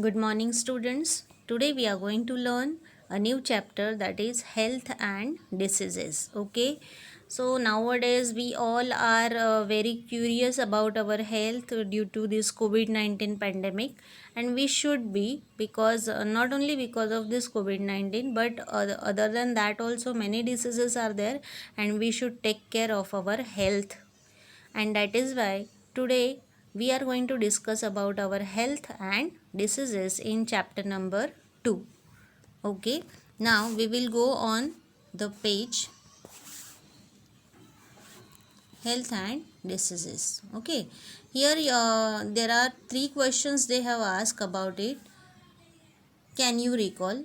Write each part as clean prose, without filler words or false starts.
Good morning, students. Today we are going to learn a new chapter, that is health and diseases. Okay, so nowadays we all are very curious about our health due to this COVID-19 pandemic, and we should be, because not only because of this COVID-19, but other than that also many diseases are there, and we should take care of our health. And that is why today we are going to discuss about our health and diseases in chapter number 2. Okay, now we will go on the page health and diseases. Okay, here there are three questions they have asked about it. Can you recall?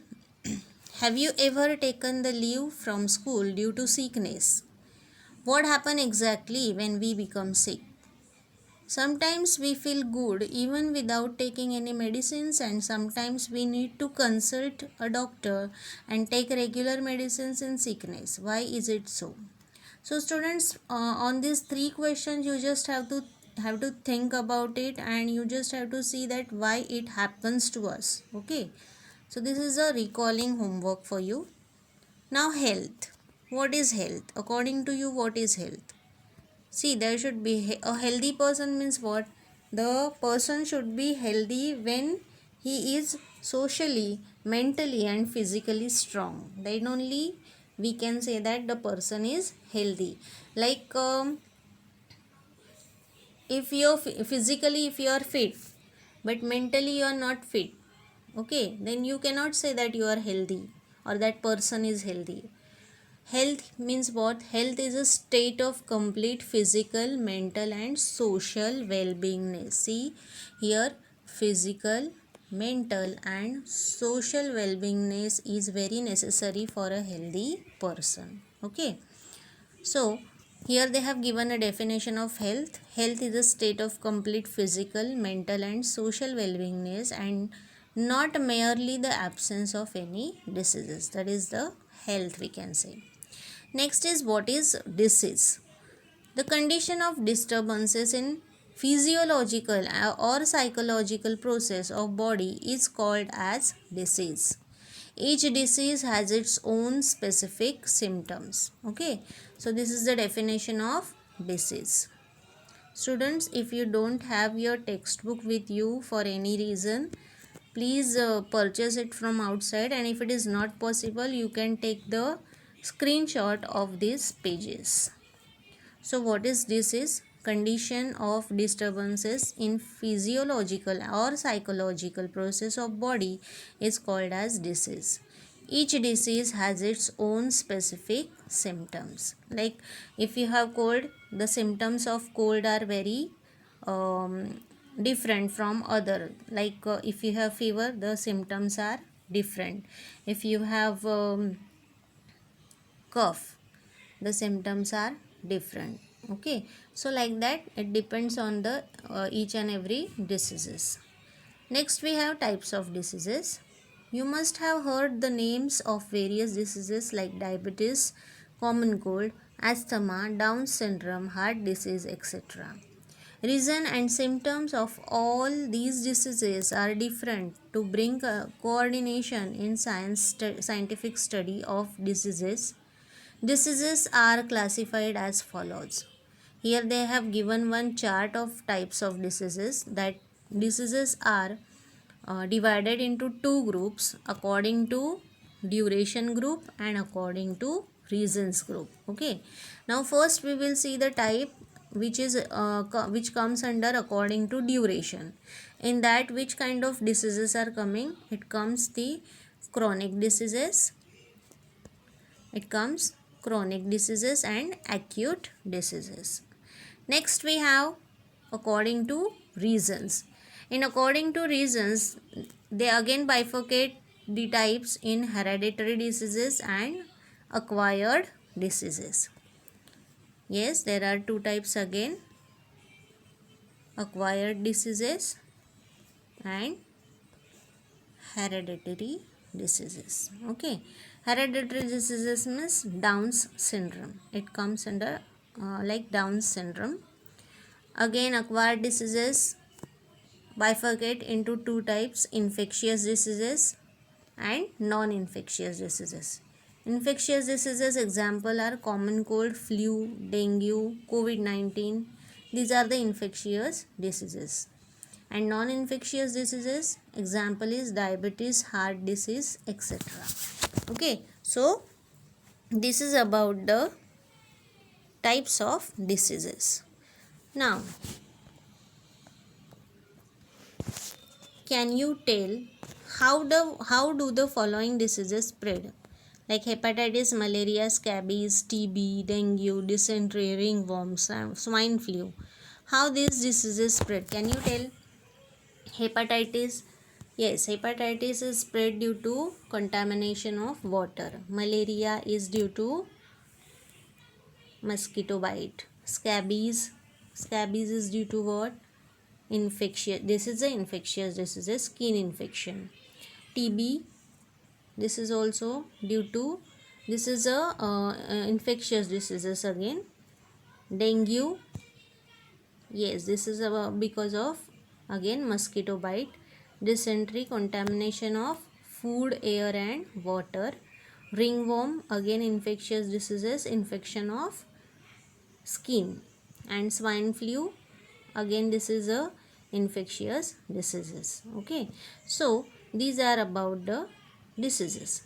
Have you ever taken the leave from school due to sickness? What happen exactly when we become sick? Sometimes we feel good even without taking any medicines, and sometimes we need to consult a doctor and take regular medicines in sickness. Why is it so? So students, on these three questions you just have to think about it, and you just have to see that why it happens to us. Okay, so this is a recalling homework for you. Now health. What is health? According to you, what is health? See, there should be a healthy person means what? The person should be healthy when he is socially, mentally, and physically strong. Then only we can say that the person is healthy. Like if you're physically, if you are fit, but mentally you are not fit, okay, then you cannot say that you are healthy or that person is healthy. Health means what? Health is a state of complete physical, mental, and social well beingness. See here, physical, mental, and social well beingness is very necessary for a healthy person. Okay, so here they have given a definition of health. Health is a state of complete physical, mental, and social well beingness, and not merely the absence of any diseases. That is the health, we can say. Next is, what is disease? The condition of disturbances in physiological or psychological process of body is called as disease. Each disease has its own specific symptoms. Okay, so this is the definition of disease. Students, if you don't have your textbook with you for any reason, please purchase it from outside, and if it is not possible, you can take the screenshot of these pages. So what is disease? Condition of disturbances in physiological or psychological process of body is called as disease. Each disease has its own specific symptoms. Like if you have cold, the symptoms of cold are very different from other. Like if you have fever, the symptoms are different. If you have cough, the symptoms are different. Okay, so like that it depends on the each and every diseases. Next we have types of diseases. You must have heard the names of various diseases like diabetes, common cold, asthma, Down syndrome, heart disease, etc. Reason and symptoms of all these diseases are different. To bring coordination in scientific study of diseases, diseases are classified as follows. Here they have given one chart of types of diseases. That diseases are divided into two groups according to duration group and according to reasons group. Okay, now first we will see the type which is which comes under according to duration. In that, which kind of diseases are coming? It comes the chronic diseases, it comes chronic diseases and acute diseases. Next we have according to reasons. In according to reasons, they again bifurcate the types in hereditary diseases and acquired diseases. Yes, there are two types again, acquired diseases and hereditary diseases. Okay, hereditary diseases means Down's syndrome. It comes under like Down's syndrome. Again, acquired diseases bifurcate into two types: infectious diseases and non-infectious diseases. Infectious diseases example are common cold, flu, dengue, COVID-19. These are the infectious diseases. And non-infectious diseases example is diabetes, heart disease, etc. Okay, so this is about the types of diseases. Now, can you tell how do the following diseases spread? Like hepatitis, malaria, scabies, TB, dengue, dysentery, ringworm, swine flu. How these diseases spread? Can you tell? Hepatitis. Yes, hepatitis is spread due to contamination of water. Malaria is due to mosquito bite. Scabies is due to what? Infectious. This is the infectious disease, skin infection. TB, this is also due to, this is a infectious diseases again. Dengue, yes, this is because of again mosquito bite. Dysentery, contamination of food, air and water. Ringworm, again infectious diseases, infection of skin. And swine flu, again this is a infectious diseases. Okay, so these are about the diseases.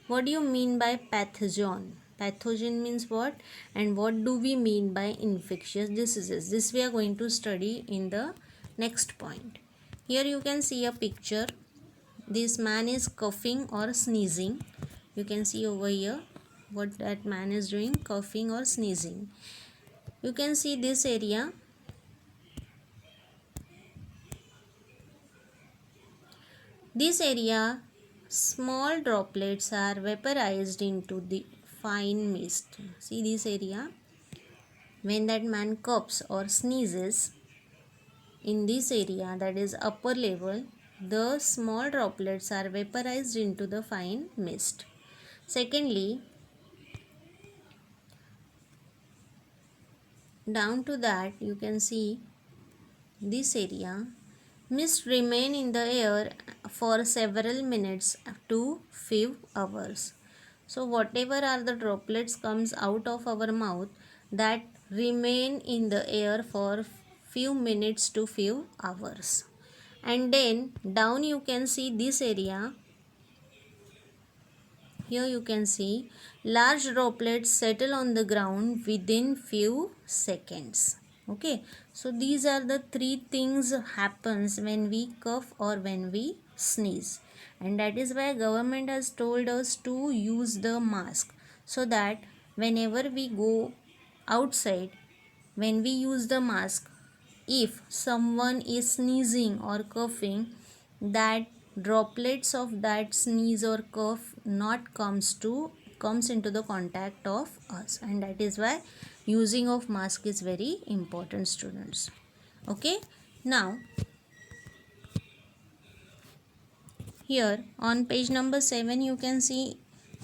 What do you mean by pathogen? Pathogen means what, and what do we mean by infectious diseases? This we are going to study in the next point. Here you can see a picture. This man is coughing or sneezing. You can see over here what that man is doing, coughing or sneezing. You can see this area. This area, small droplets are vaporized into the fine mist. See this area. When that man coughs or sneezes, in this area, that is upper level, the small droplets are vaporized into the fine mist. Secondly, down to that you can see this area. Mist remain in the air for several minutes to few hours. So whatever are the droplets comes out of our mouth, that remain in the air for few minutes to few hours. And then down you can see this area. Here you can see large droplets settle on the ground within few seconds. Okay, so these are the three things happens when we cough or when we sneeze, and that is why government has told us to use the mask, so that whenever we go outside, when we use the mask, if someone is sneezing or coughing, that droplets of that sneeze or cough not comes into the contact of us, and that is why using of mask is very important, students. Okay, now here on page number 7 you can see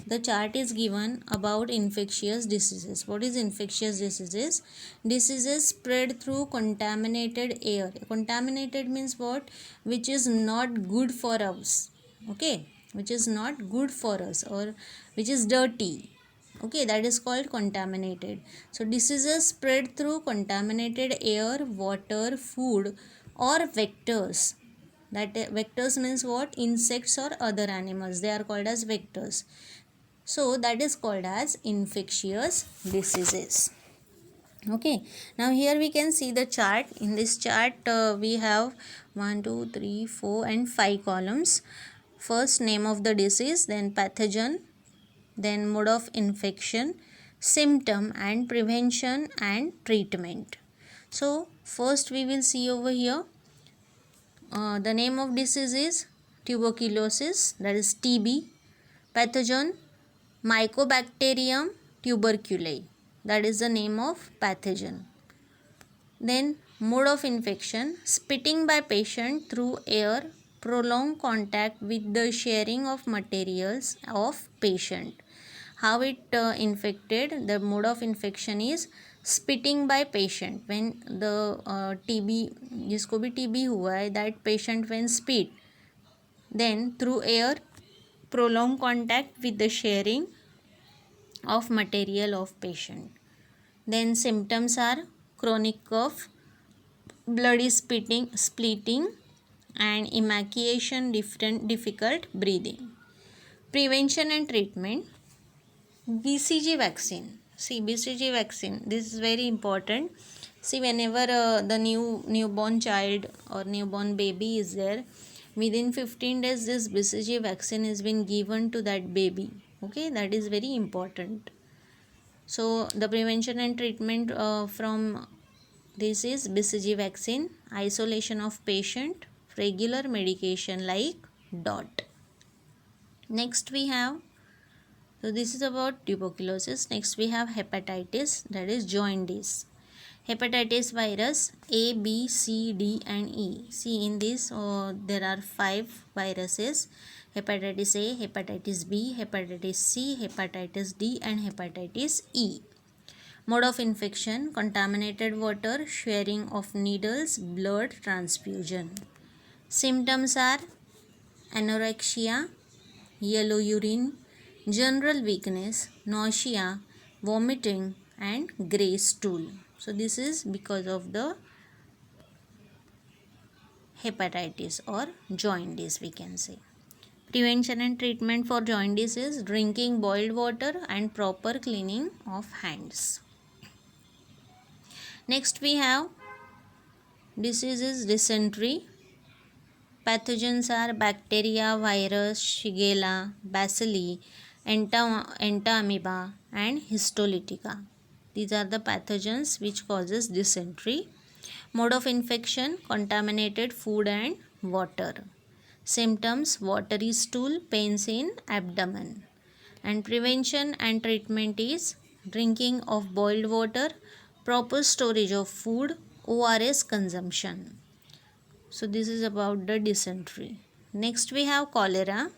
the chart is given about infectious diseases. What is infectious diseases? Diseases spread through contaminated air. Contaminated means what? Which is not good for us. Okay, which is not good for us, or which is dirty. Okay, that is called contaminated. So diseases spread through contaminated air, water, food or vectors. That vectors means what? Insects or other animals, they are called as vectors. So that is called as infectious diseases. Okay, now here we can see the chart. In this chart we have 1 2 3 4 and 5 columns. First, name of the disease, then pathogen, then mode of infection, symptom, and prevention and treatment. So first we will see over here the name of disease is tuberculosis, that is TB. Pathogen, Mycobacterium tuberculosis, that is the name of pathogen. Then mode of infection, spitting by patient through air, prolonged contact with the sharing of materials of patient. How it infected? The mode of infection is spitting by patient when the TB, जिसको भी TB हुआ है, that patient when spit, then through air, prolonged contact with the sharing of material of patient. Then symptoms are chronic cough, bloody spitting, splitting, and emaciation, difficult breathing. Prevention and treatment. BCG vaccine. See, BCG vaccine, this is very important. See, whenever the newborn child or newborn baby is there, within 15 days this BCG vaccine has been given to that baby. Okay, that is very important. So the prevention and treatment from this is BCG vaccine, isolation of patient, regular medication like DOT. Next we have, so this is about tuberculosis. Next we have hepatitis, that is jaundice. Hepatitis virus A, B, C, D and E. See, in this there are 5 viruses: hepatitis A, hepatitis B, hepatitis C, hepatitis D and hepatitis E. Mode of infection: contaminated water, sharing of needles, blood transfusion. Symptoms are anorexia, yellow urine, general weakness, nausea, vomiting and grey stool. So this is because of the hepatitis or jaundice, we can say. Prevention and treatment for jaundice is drinking boiled water and proper cleaning of hands. Next we have diseases: dysentery. Pathogens are bacteria, virus, Shigella, Bacilli, Entamoeba and Histolytica. These are the pathogens which causes dysentery. Mode of infection: contaminated food and water. Symptoms: watery stool, pains in abdomen. And prevention and treatment is drinking of boiled water, proper storage of food, ORS consumption. So this is about the dysentery. Next we have cholera.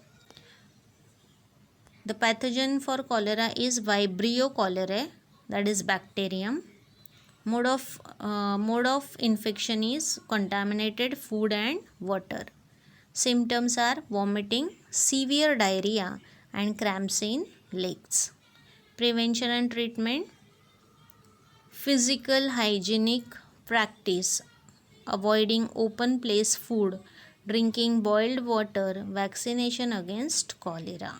The pathogen for cholera is Vibrio cholerae, that is bacterium. Mode of infection is contaminated food and water. Symptoms are vomiting, severe diarrhea and cramps in legs. Prevention and treatment: physical hygienic practice, avoiding open place food, drinking boiled water, vaccination against cholera.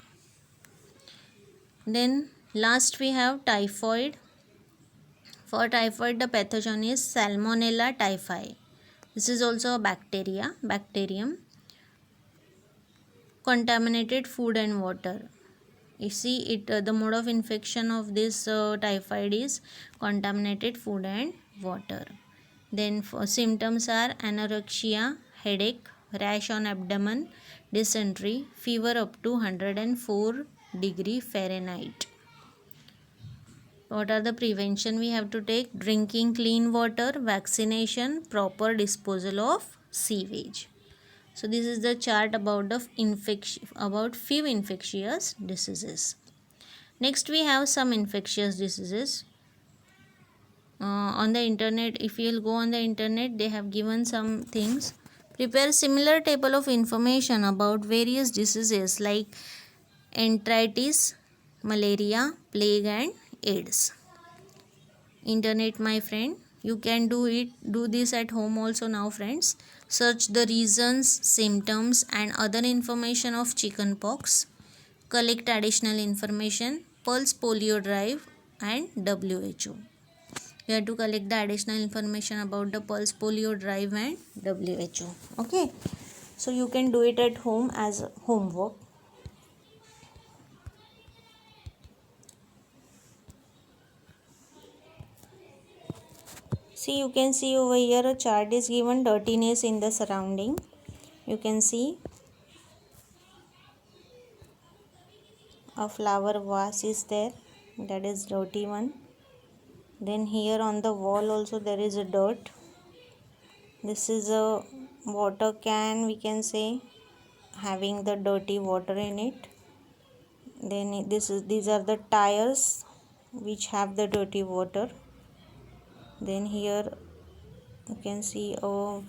Then last we have typhoid. For typhoid, the pathogen is Salmonella typhi. This is also a bacterium. Contaminated food and water. You see it, the mode of infection of this typhoid is contaminated food and water. Then for symptoms are anorexia, headache, rash on abdomen, dysentery, fever up to 104 degree Fahrenheit. What are the prevention we have to take? Drinking clean water, vaccination, proper disposal of sewage. So this is the chart about the few infectious diseases. Next we have some infectious diseases. On the internet, if you will go on the internet, they have given some things. Prepare similar table of information about various diseases like enteritis, malaria, plague and AIDS. Internet, my friend, you can do this at home also now, friends. Search the reasons, symptoms and other information of chickenpox. Collect additional information, pulse polio drive and WHO. You have to collect the additional information about the pulse polio drive and WHO. Okay, so you can do it at home as homework. See, you can see over here a chart is given, dirtiness in the surrounding. You can see a flower vase is there, that is dirty one. Then here on the wall also there is a dirt. This is a water can, we can say, having the dirty water in it. Then these are the tires which have the dirty water. Then here you can see a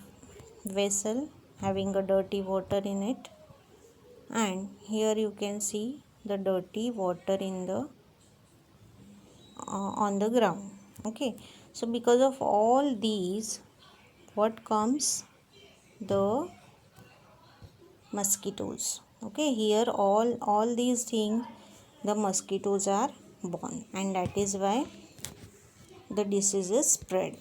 vessel having a dirty water in it, and here you can see the dirty water in the on the ground. Okay, so because of all these, what comes? The mosquitoes. Okay, here all these things, the mosquitoes are born, and that is why the diseases spread.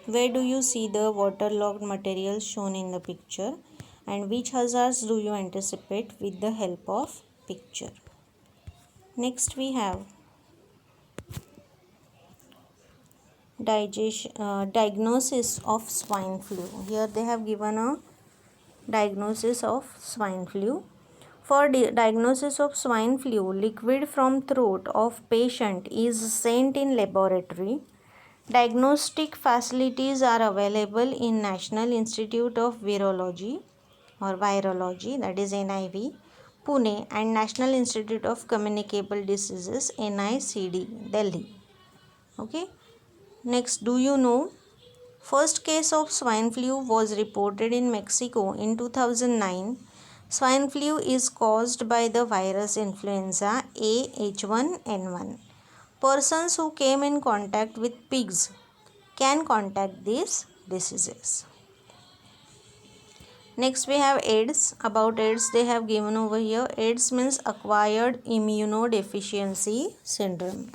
Where do you see the waterlogged material shown in the picture, and which hazards do you anticipate with the help of picture? Next we have diagnosis of swine flu. Here they have given a diagnosis of swine flu. For diagnosis of swine flu, liquid from throat of patient is sent in laboratory. Diagnostic facilities are available in National Institute of Virology or Virology, that is NIV, Pune, and National Institute of Communicable Diseases, NICD, Delhi. Okay. Next, do you know first case of swine flu was reported in Mexico in 2009. Swine flu is caused by the virus influenza A H1N1. Persons who came in contact with pigs can contact these diseases. Next we have AIDS. About AIDS they have given over here. AIDS means acquired immunodeficiency syndrome.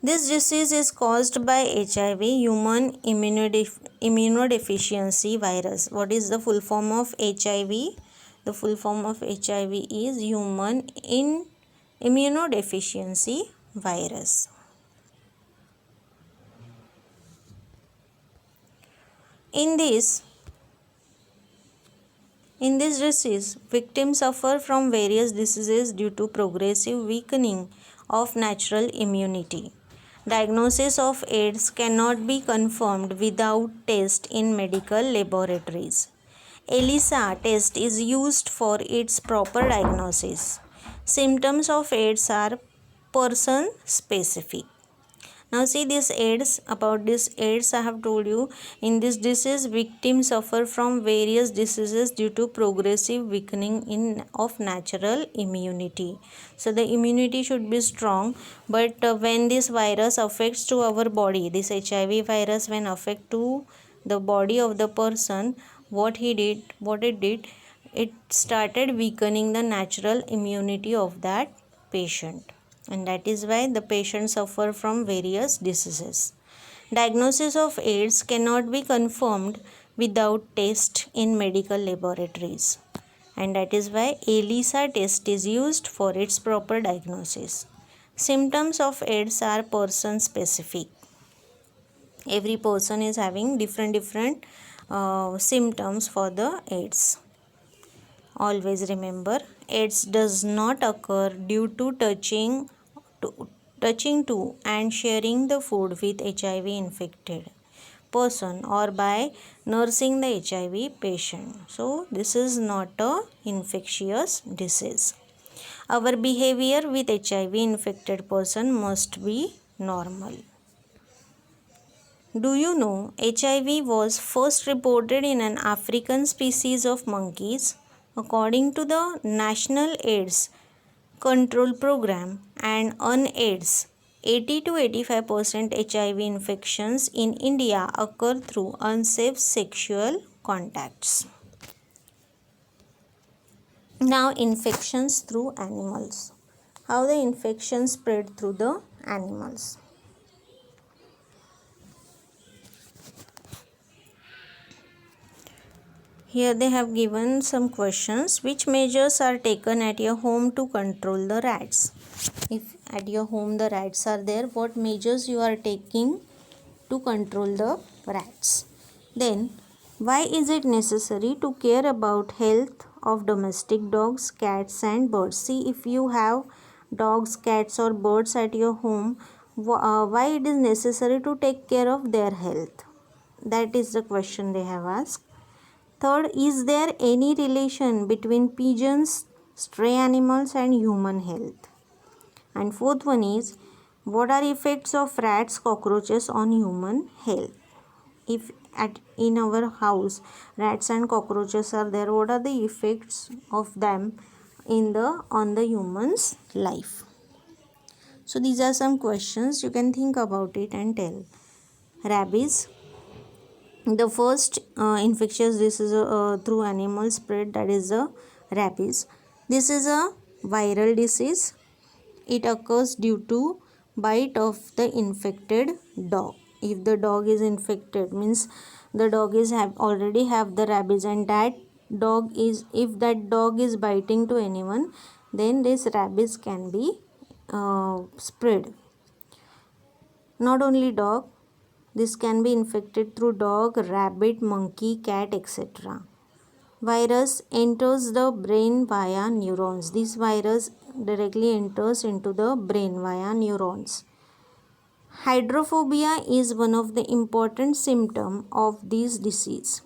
This disease is caused by HIV, human immunodeficiency virus. What is the full form of HIV? The full form of HIV is human immunodeficiency virus. In this disease, victims suffer from various diseases due to progressive weakening of natural immunity. Diagnosis of AIDS cannot be confirmed without test in medical laboratories. ELISA test is used for its proper diagnosis. Symptoms of AIDS are person specific. Now see this AIDS, about this AIDS I have told you, in this disease victims suffer from various diseases due to progressive weakening of natural immunity. So the immunity should be strong, but when this virus affects to our body, this HIV virus when affect to the body of the person, what it did, it started weakening the natural immunity of that patient, and that is why the patient suffer from various diseases. Diagnosis of AIDS cannot be confirmed without test in medical laboratories, and that is why ELISA test is used for its proper diagnosis. Symptoms of AIDS are person specific. Every person is having different symptoms for the AIDS. Always remember, AIDS does not occur due to touching to and sharing the food with HIV infected person or by nursing the HIV patient. So this is not a infectious disease. Our behavior with HIV infected person must be normal. Do you know HIV was first reported in an African species of monkeys? According to the National AIDS Control Program and UNAIDS, 80 to 85% HIV infections in India occur through unsafe sexual contacts. Now infections through animals. How the infection spread through the animals. Here they have given some questions. Which measures are taken at your home to control the rats? If at your home the rats are there, what measures you are taking to control the rats? Then, why is it necessary to care about health of domestic dogs, cats and birds? See, if you have dogs, cats or birds at your home, why it is necessary to take care of their health? That is the question they have asked. Third, is there any relation between pigeons, stray animals and human health? And fourth one is, What are effects of rats, cockroaches on human health? If in our house rats and cockroaches are there, what are the effects of them on the human's life? So these are some questions, you can think about it and tell. Rabies, the first infectious disease through animal spread, that is the rabies. This is a viral disease. It occurs due to bite of the infected dog. If the dog is infected, means the dog is already have the rabies, and if that dog is biting to anyone, then this rabies can be spread. Not only dog, this can be infected through dog, rabbit, monkey, cat, etc. Virus enters the brain via neurons. This virus directly enters into the brain via neurons. Hydrophobia is one of the important symptoms of this disease.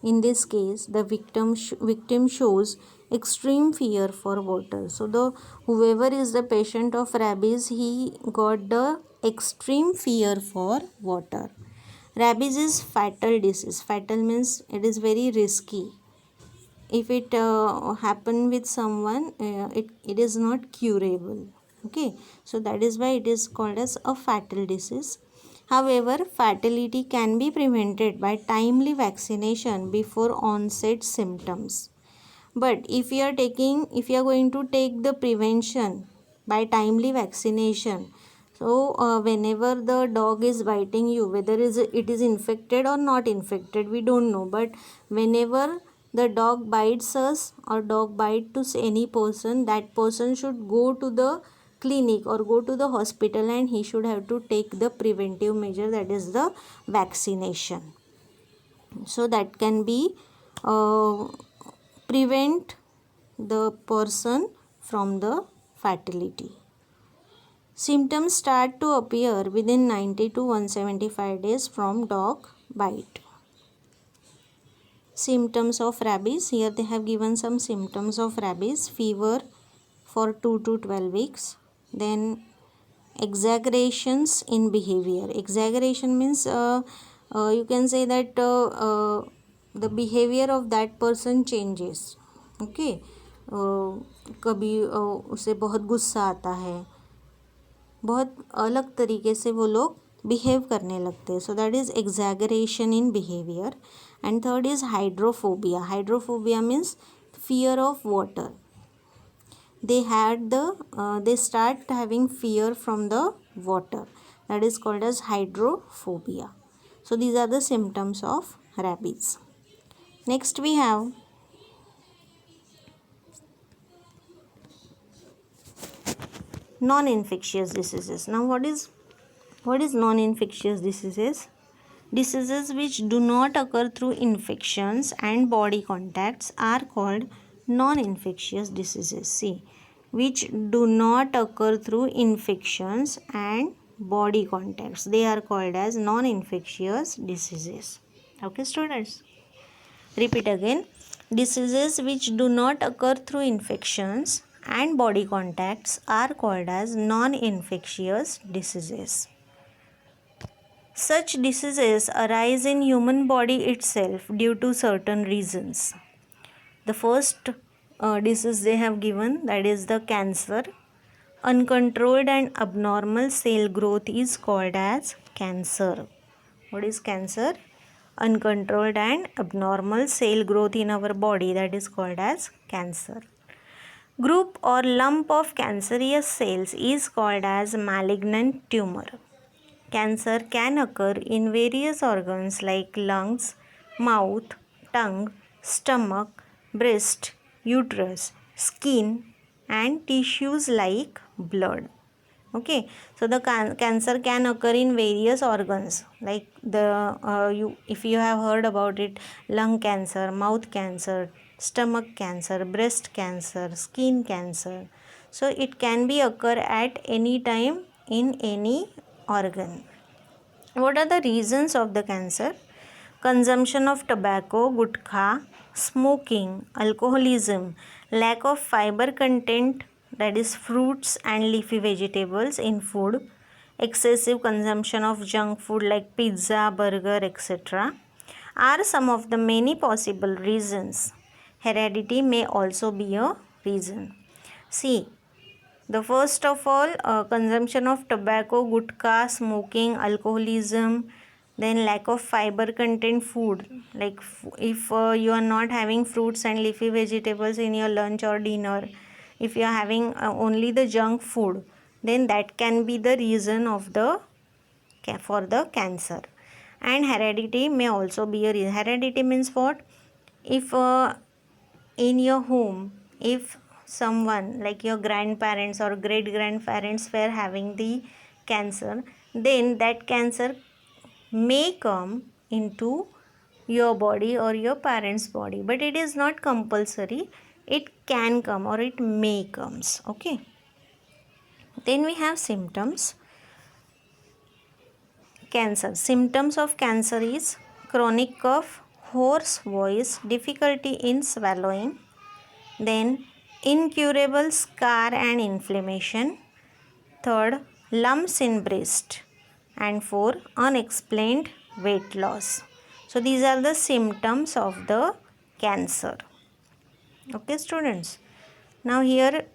In this case, the victim shows extreme fear for water. So whoever is the patient of rabies, he got the extreme fear for water. Rabies is fatal disease. Fatal means it is very risky. If it happen with someone, it is not curable. Okay, so that is why it is called as a fatal disease. However, fatality can be prevented by timely vaccination before onset symptoms. But if you are going to take the prevention by timely vaccination, so whenever the dog is biting you, whether it is infected or not infected, we don't know, but whenever the dog bites us or dog bite to any person, that person should go to the clinic or go to the hospital, and he should have to take the preventive measure, that is the vaccination. So that can be prevent the person from the fatality. Symptoms start to appear within 90 to 175 days from dog bite. Symptoms of rabies. Here they have given some symptoms of rabies. Fever for 2 to 12 weeks. Then exaggerations in behavior. Exaggeration means you can say that the behavior of that person changes. Okay, कभी उसे बहुत गुस्सा आता है, बहुत अलग तरीके से वो लोग बिहेव करने लगते हैं. So that is exaggeration in behaviour. And third is hydrophobia. Hydrophobia means fear of water. They start having fear from the water. That is called as hydrophobia. So these are the symptoms of rabies. Next we have non-infectious diseases. Now what is non-infectious diseases? Diseases which do not occur through infections and body contacts are called non-infectious diseases. See, which do not occur through infections and body contacts, they are called as non-infectious diseases. Okay students, repeat again. Diseases which do not occur through infections and body contacts are called as non-infectious diseases. Such diseases arise in human body itself due to certain reasons. The first disease they have given, that is the cancer. Uncontrolled and abnormal cell growth is called as cancer. What is cancer? Uncontrolled and abnormal cell growth in our body, that is called as cancer. Group or lump of cancerous cells is called as malignant tumor. Cancer can occur in various organs like lungs, mouth, tongue, stomach, breast, uterus, skin, and tissues like blood. Okay, so the cancer can occur in various organs like if you have heard about it, lung cancer, mouth cancer, stomach cancer, breast cancer, skin cancer. So it can be occur at any time in any organ. What are the reasons of the cancer? Consumption of tobacco, gutkha, smoking, alcoholism, lack of fiber content, that is fruits and leafy vegetables in food, excessive consumption of junk food like pizza, burger, etc. are some of the many possible reasons. Heredity may also be a reason. See, the first of all, consumption of tobacco, gutka, smoking, alcoholism, then lack of fiber content food. Like if you are not having fruits and leafy vegetables in your lunch or dinner, if you are having only the junk food, then that can be the reason of the for the cancer. And heredity may also be a reason. Heredity means what? If in your home, if someone like your grandparents or great grandparents were having the cancer, then that cancer may come into your body or your parents body, but it is not compulsory. It can come or it may comes. Okay, then we have symptoms. Cancer symptoms of cancer is chronic cough, hoarse voice, difficulty in swallowing, then incurable scar and inflammation, third lumps in breast, and four unexplained weight loss. So these are the symptoms of the cancer. Okay students, now here,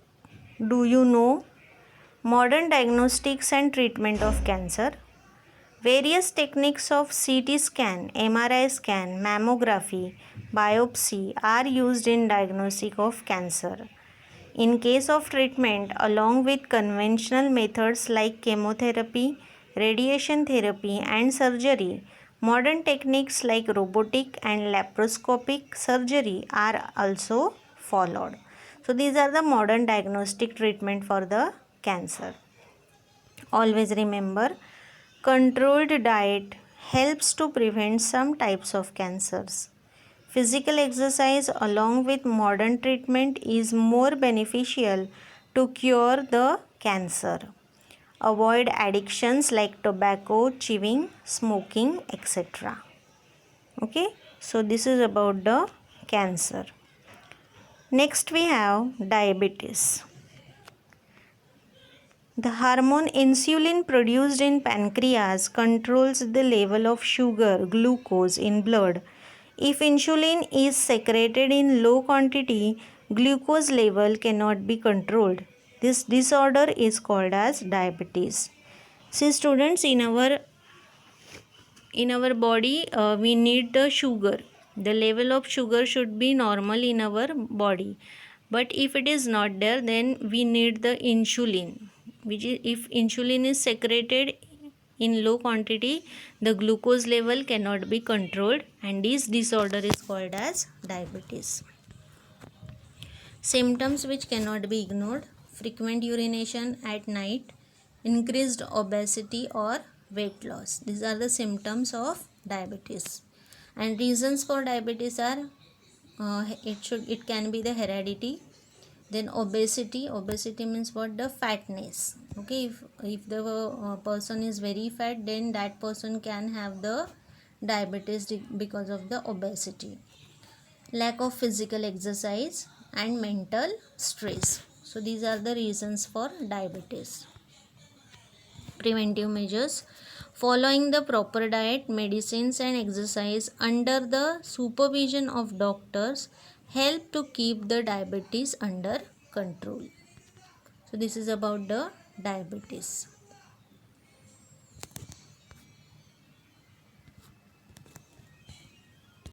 do you know modern diagnostics and treatment of cancer? Various techniques of CT scan, MRI scan, mammography, biopsy are used in diagnosis of cancer. In case of treatment, along with conventional methods like chemotherapy, radiation therapy, and surgery, modern techniques like robotic and laparoscopic surgery are also followed. So these are the modern diagnostic treatment for the cancer. Always remember, controlled diet helps to prevent some types of cancers. Physical exercise along with modern treatment is more beneficial to cure the cancer. Avoid addictions like tobacco, chewing, smoking, etc. Okay, so this is about the cancer. Next we have diabetes. The hormone insulin produced in pancreas controls the level of sugar, glucose in blood. If insulin is secreted in low quantity, glucose level cannot be controlled. This disorder is called as diabetes. See students, in our body we need the sugar. The level of sugar should be normal in our body. But if it is not there, then we need the insulin. Which is, if insulin is secreted in low quantity, the glucose level cannot be controlled, and this disorder is called as diabetes. Symptoms which cannot be ignored: frequent urination at night, increased obesity or weight loss. These are the symptoms of diabetes. And reasons for diabetes are it can be the heredity, then obesity. Obesity means what? The fatness. Okay, if the person is very fat, then that person can have the diabetes because of the obesity. Lack of physical exercise and mental stress. So these are the reasons for diabetes. Preventive measures: following the proper diet, medicines and exercise under the supervision of doctors help to keep the diabetes under control. So this is about the diabetes.